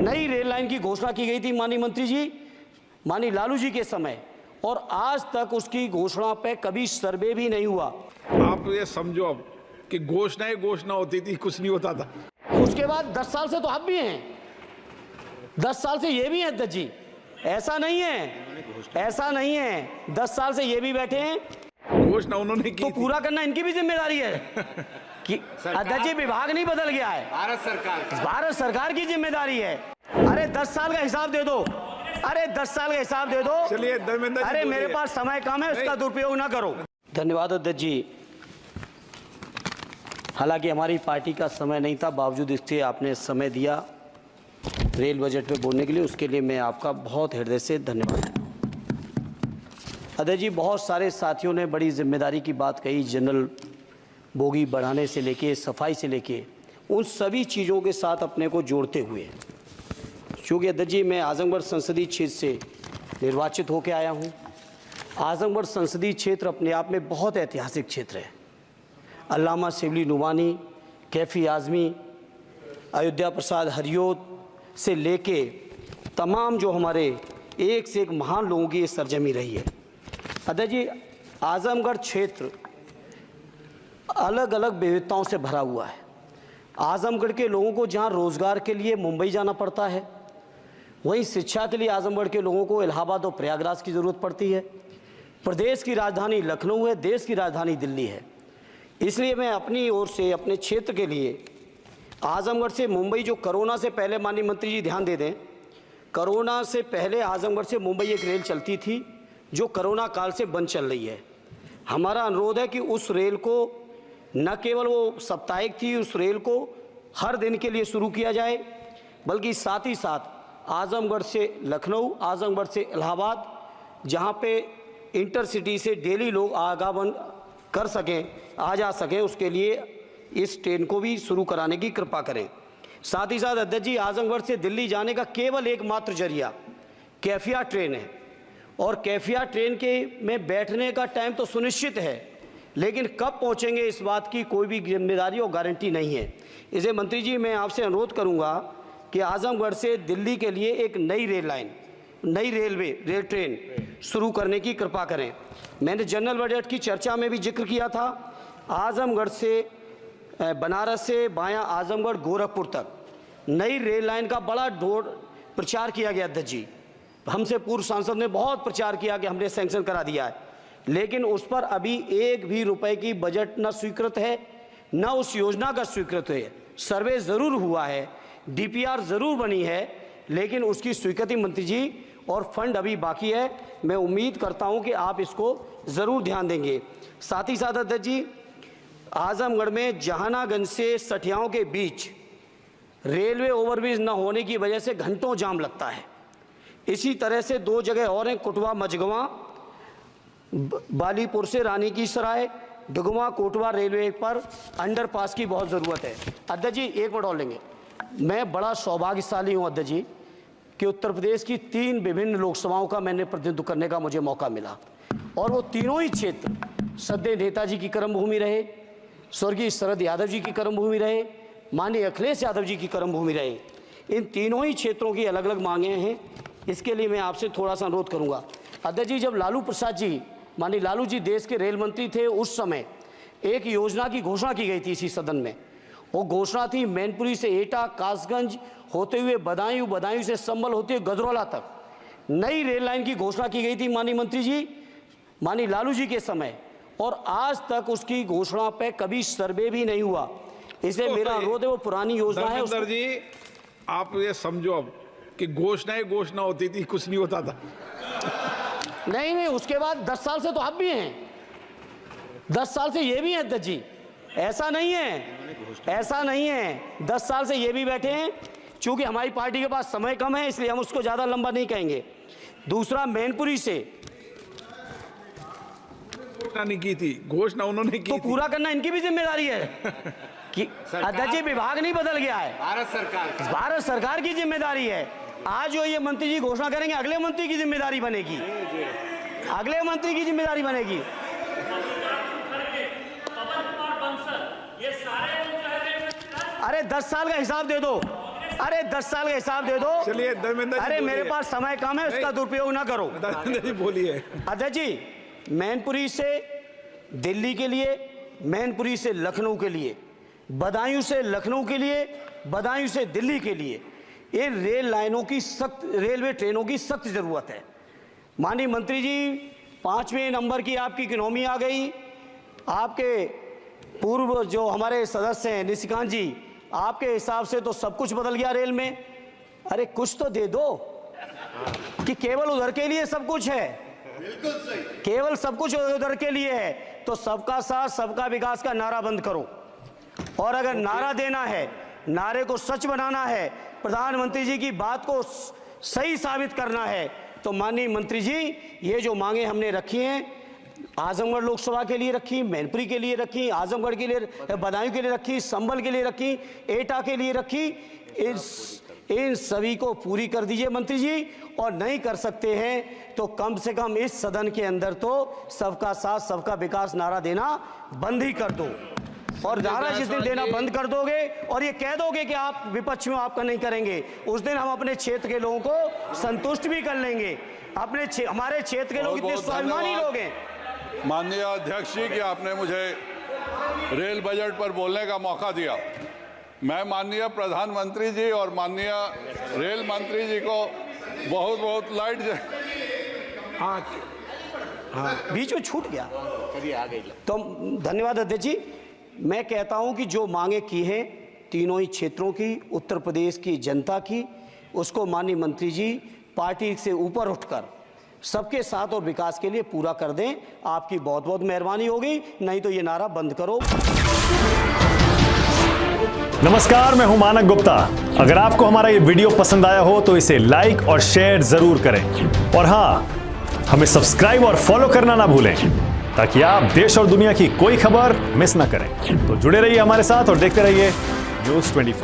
नई rail line की घोषणा की गई थी माननीय मंत्री जी, माननीय लालू जी के समय, और आज तक उसकी घोषणा पे कभी सर्वे भी नहीं हुआ। आप ये समझो अब कि घोषणा होती थी, कुछ नहीं होता था। उसके बाद 10 साल से तो आप भी हैं, 10 साल से ये भी हैं अध्यक्ष जी, ऐसा नहीं है 10 साल से ये भी बैठे हैं। घोषणा उन्होंने की तो पूरा करना इनकी भी जिम्मेदारी है कि अध्यक्ष जी विभाग नहीं बदल गया है, भारत सरकार की जिम्मेदारी है। अरे 10 साल का हिसाब दे दो, अरे 10 साल का हिसाब दे दो। चलिए धर्मेंद्र जी, अरे मेरे पास समय कम है, उसका दुरुपयोग ना करो। धन्यवाद अध्यक्ष जी। हालांकि हमारी पार्टी का समय नहीं था, बावजूद इसके आपने समय दिया रेल बजट पे बोलने के लिए, उसके लिए मैं आपका बहुत हृदय से धन्यवाद। अध्यक्ष जी, बहुत सारे साथियों ने बड़ी जिम्मेदारी की बात कही, जनरल बोगी बढ़ाने से लेके सफाई से लेके उन सभी चीज़ों के साथ अपने को जोड़ते हुए, क्योंकि अध्यक्ष जी मैं आजमगढ़ संसदीय क्षेत्र से निर्वाचित होकर आया हूँ। आजमगढ़ संसदीय क्षेत्र अपने आप में बहुत ऐतिहासिक क्षेत्र है। अल्लामा शिबली नुमानी, कैफ़ी आज़मी, अयोध्या प्रसाद हरियोत से लेके तमाम जो हमारे एक से एक महान लोगों की ये सरजमी रही है। अध्यक्ष जी, आजमगढ़ क्षेत्र अलग अलग विविधताओं से भरा हुआ है। आजमगढ़ के लोगों को जहाँ रोज़गार के लिए मुंबई जाना पड़ता है, वहीं शिक्षा के लिए आजमगढ़ के लोगों को इलाहाबाद और प्रयागराज की ज़रूरत पड़ती है। प्रदेश की राजधानी लखनऊ है, देश की राजधानी दिल्ली है। इसलिए मैं अपनी ओर से अपने क्षेत्र के लिए आजमगढ़ से मुंबई, जो कोरोना से पहले माननीय मंत्री जी ध्यान दे दें, कोरोना से पहले आजमगढ़ से मुंबई एक रेल चलती थी जो कोरोना काल से बंद चल रही है। हमारा अनुरोध है कि उस रेल को न केवल वो साप्ताहिक थी, उस रेल को हर दिन के लिए शुरू किया जाए, बल्कि साथ ही साथ आजमगढ़ से लखनऊ, आजमगढ़ से इलाहाबाद, जहाँ पे इंटरसिटी से डेली लोग आवागमन कर सकें, आ जा सकें, उसके लिए इस ट्रेन को भी शुरू कराने की कृपा करें। साथ ही साथ अध्यक्ष जी, आजमगढ़ से दिल्ली जाने का केवल एकमात्र जरिया कैफिया ट्रेन है, और कैफिया ट्रेन के में बैठने का टाइम तो सुनिश्चित है, लेकिन कब पहुंचेंगे इस बात की कोई भी जिम्मेदारी और गारंटी नहीं है। इसे मंत्री जी मैं आपसे अनुरोध करूंगा कि आजमगढ़ से दिल्ली के लिए एक नई रेल लाइन, नई रेल ट्रेन शुरू करने की कृपा करें। मैंने जनरल बजट की चर्चा में भी जिक्र किया था, आजमगढ़ से बनारस से बायां आजमगढ़ गोरखपुर तक नई रेल लाइन का बड़ा प्रचार किया गया अध्यक्ष जी। हमसे पूर्व सांसद ने बहुत प्रचार किया कि हमने सैंक्शन करा दिया है, लेकिन उस पर अभी एक भी रुपए की बजट न स्वीकृत है, न उस योजना का स्वीकृत है। सर्वे ज़रूर हुआ है, डीपीआर ज़रूर बनी है, लेकिन उसकी स्वीकृति मंत्री जी और फंड अभी बाकी है। मैं उम्मीद करता हूं कि आप इसको ज़रूर ध्यान देंगे। साथ ही साथ अध्यक्ष जी, आजमगढ़ में जहानागंज से सठियाओं के बीच रेलवे ओवरब्रिज न होने की वजह से घंटों जाम लगता है। इसी तरह से दो जगह और हैं, कुटवा मझगवां, बालीपुर से रानी की सराय, डुगवा कोटवा रेलवे पर अंडरपास की बहुत ज़रूरत है। अध्यक्ष जी एक मिनट और लेंगे। मैं बड़ा सौभाग्यशाली हूँ अध्यक्ष जी कि उत्तर प्रदेश की 3 विभिन्न लोकसभाओं का मैंने प्रतिनिधित्व करने का मुझे मौका मिला, और वो तीनों ही क्षेत्र सदैव नेताजी की कर्मभूमि रहे, स्वर्गीय शरद यादव जी की कर्मभूमि रहे, माननीय अखिलेश यादव जी की कर्मभूमि रहे। इन तीनों ही क्षेत्रों की अलग अलग मांगें हैं। इसके लिए मैं आपसे थोड़ा सा अनुरोध करूंगा अध्यक्ष जी, जब लालू प्रसाद जी, माननीय लालू जी देश के रेल मंत्री थे, उस समय एक योजना की घोषणा की गई थी इसी सदन में। वो घोषणा थी मैनपुरी से एटा, कासगंज होते हुए बदायूं, बदायूं से संभल होते हुए गजरौला तक नई रेल लाइन की घोषणा की गई थी माननीय मंत्री जी, माननीय लालू जी के समय, और आज तक उसकी घोषणा पे कभी सर्वे भी नहीं हुआ। इसलिए मेरा अनुरोध है, वो पुरानी योजना है। धर्मेंद्र जी, आप ये समझो अब कि घोषणा होती थी, कुछ नहीं होता था। नहीं, उसके बाद 10 साल से तो आप भी हैं, 10 साल से ये भी हैं अध्यक्ष जी, ऐसा नहीं है 10 साल से ये भी बैठे हैं। चूंकि हमारी पार्टी के पास समय कम है, इसलिए हम उसको ज्यादा लंबा नहीं कहेंगे। दूसरा, मैनपुरी से घोषणा नहीं की थी, घोषणा उन्होंने की तो पूरा करना इनकी भी जिम्मेदारी है कि अध्यक्ष जी विभाग नहीं बदल गया है, भारत सरकार की जिम्मेदारी है। आज जो ये मंत्री जी घोषणा करेंगे, अगले मंत्री की जिम्मेदारी बनेगी, अगले मंत्री की जिम्मेदारी बनेगी। अरे 10 साल का हिसाब दे दो, अरे 10 साल का हिसाब दे दो। चलिए धर्मेंद्र जी अरे मेरे बोलिए। पास समय कम है, उसका दुरुपयोग ना करो। धर्मेंद्र जी बोलिए। अध्यक्ष जी, मैनपुरी से दिल्ली के लिए, मैनपुरी से लखनऊ के लिए, बदायूं से लखनऊ के लिए, बदायूं से दिल्ली के लिए इन रेल लाइनों की सख्त, रेलवे ट्रेनों की सख्त जरूरत है। माननीय मंत्री जी, 5वें नंबर की आपकी इकोनॉमी आ गई। आपके पूर्व जो हमारे सदस्य हैं निशिकांत जी, आपके हिसाब से तो सब कुछ बदल गया रेल में। अरे कुछ तो दे दो कि केवल उधर के लिए सब कुछ है। बिल्कुल सही, केवल सब कुछ उधर के लिए है। तो सबका साथ सबका विकास का नारा बंद करो, और अगर नारा देना है, नारे को सच बनाना है, प्रधानमंत्री जी की बात को सही साबित करना है, तो माननीय मंत्री जी ये जो मांगे हमने रखी हैं, आजमगढ़ लोकसभा के लिए रखी, मैनपुरी के लिए रखी, आजमगढ़ के लिए, बदायूं के लिए रखी, संभल के लिए रखी, एटा के लिए रखी, इन सभी को पूरी कर दीजिए मंत्री जी। और नहीं कर सकते हैं तो कम से कम इस सदन के अंदर तो सबका साथ सबका विकास नारा देना बंद ही कर दो। और नारा जिस दिन देना बंद कर दोगे और ये कह दोगे कि आप विपक्ष में आपका नहीं करेंगे, उस दिन हम अपने क्षेत्र के लोगों को संतुष्ट भी कर लेंगे। हमारे क्षेत्र के लोग इतने स्वाभिमानी लोग हैं। माननीय अध्यक्ष जी कि आपने मुझे रेल बजट पर बोलने का मौका दिया। मैं माननीय प्रधानमंत्री जी और माननीय रेल मंत्री जी को बहुत बहुत लाइट बीच में छूट गया, आ गई। तो धन्यवाद अध्यक्ष जी। मैं कहता हूं कि जो मांगे की हैं तीनों ही क्षेत्रों की, उत्तर प्रदेश की जनता की, उसको माननीय मंत्री जी पार्टी से ऊपर उठकर सबके साथ और विकास के लिए पूरा कर दें। आपकी बहुत बहुत मेहरबानी होगी, नहीं तो ये नारा बंद करो। नमस्कार, मैं हूं मानक गुप्ता। अगर आपको हमारा ये वीडियो पसंद आया हो तो इसे लाइक और शेयर जरूर करें, और हां, हमें सब्सक्राइब और फॉलो करना ना भूलें ताकि आप देश और दुनिया की कोई खबर मिस ना करें। तो जुड़े रहिए हमारे साथ और देखते रहिए न्यूज़ 24।